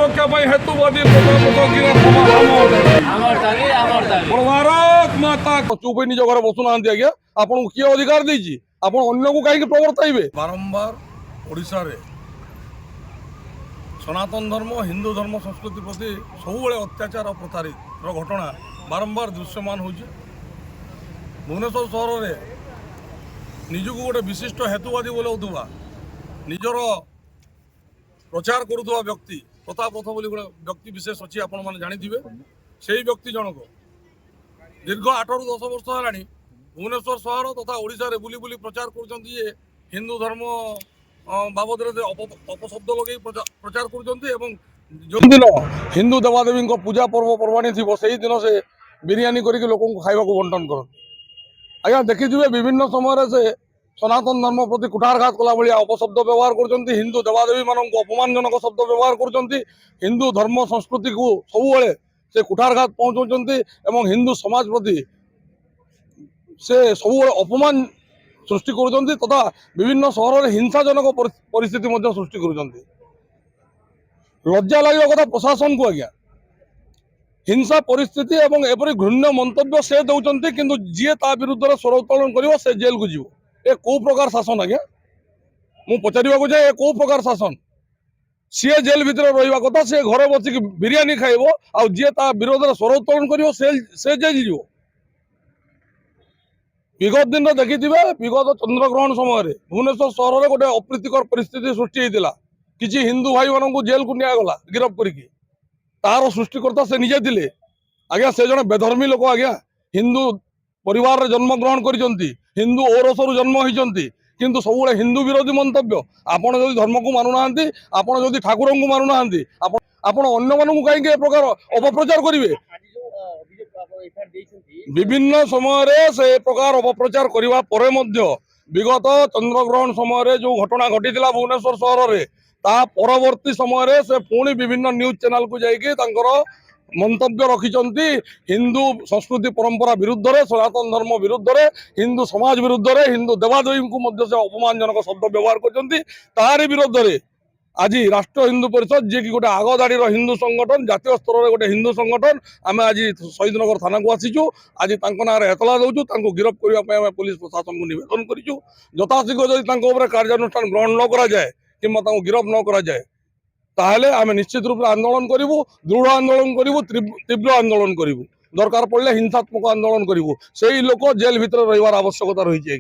सुरक्षा हेतुवादी भारत माता चुप निज घर बसुना आज्ञा आपन किए अधिकार देछि आप अन्य को कहीं प्रवर्ताइबे। बारंबार ओडिशा रे सनातन धर्म हिंदू धर्म संस्कृति प्रति सब अत्याचार और प्रतारित घटना बारंबार दृश्यमान हो भुवनेश्वर सहर में निजक गोटे विशिष्ट हेतुवादी बोलाउवा निजर प्रचार करुवा व्यक्ति प्रताप रथ बोली गोटे व्यक्ति विशेष अच्छी आपण मैंने जानी से व्यक्ति जनक दीर्घ 8 ରୁ 10 वर्ष है भुवनेश्वर सहर तथा ओडिशा रे बुली बुली प्रचार कर हिंदू धर्म बाबद अपशब्द लगे प्रचार कर दिन हिंदू देवादेवी पूजा पर्व पर्वाणी थी से दिन से बिरियानी करके लोक खावा बंटन कर आज्ञा देखिए विभिन्न समय से सनातन धर्म प्रति कुठारघात कला भाया अपशब्द व्यवहार कर हिंदू देवादेवी मान अपमानजनक शब्द व्यवहार कर हिंदू धर्म संस्कृति को सब से कुठारघात पहुँचाऊँ हिंदू समाज प्रति से सब अपमान सृष्टि कर तथा विभिन्न सहर में हिंसाजनक परिस्थिति सृष्टि कर लज्जा लगे कथा प्रशासन को आज्ञा हिंसा परिस्थिति एवं एपरी घृण्य मंतव्य से दौरान किंतु जी ता विरुद्ध स्वर उत्तोलन कर जेल को जीव ए कौ प्रकार शासन आज्ञा मु पचार जाए कौ प्रकार शासन सी जेल भितर रहा कथा सी घर बसिक बिरियानी खाइब आ जी ता विरोध में स्वर उत्तोलन कर जेल जीव विगत दिन देखी विगत चंद्रग्रहण समय भुवनेश्वर सहर में गोटे अप्रीतिकर परिस्थिति सृष्टि होता किसी हिंदू भाई मान जेल को निगला गिरफ करके तार सृष्टिकर्ता से निजे थे आज्ञा से जन बेधर्मी लोक आज्ञा हिंदू परिवार जन्म ग्रहण कर हिंदू औरसर जन्म होती किंतु सब हिंदू विरोधी मंतव्य आपड़ जदि धर्म को मानुना आपड़ जदि ठाकुर को मानुना आपड़ अन्य मानू कहीं प्रकार अपप्रचार करेंगे विभिन्न समय से प्रकार अपप्रचार करने विगत चंद्रग्रहण समय जो घटना घटी भुवनेश्वर सहर में ता परवर्ती समय से पुणी विभिन्न न्यूज चैनल को जाकर मंतव्य रखिंट हिंदू संस्कृति परंपरा विरुद्ध रे सनातन धर्म विरुद्ध रे हिंदू समाज विरुद्ध रे हिंदू देवादेवी को से अपमानजनक शब्द व्यवहार कर विरुद्ध रे आज राष्ट्र हिंदू परिषद जी की गोटे आगदाड़ी हिंदू संगठन जातीय स्तर में गोटे हिंदू संगठन आम आज शहीदनगर थाना को आसीचु आज ना एतला दौचु गिरफ करने पुलिस प्रशासन को निवेदन करूँ यथाशीघ्र जदि कार्यानुष्ठान ग्रहण न करा जाए कि गिरफ न करा जाए ताहले आम निश्चित रूप से आंदोलन करूँ दृढ़ आंदोलन करूँ तीव्र आंदोलन करूँ दरकार पड़े हिंसात्मक आंदोलन करूँ से लोक जेल भितर रही आवश्यकता रही है।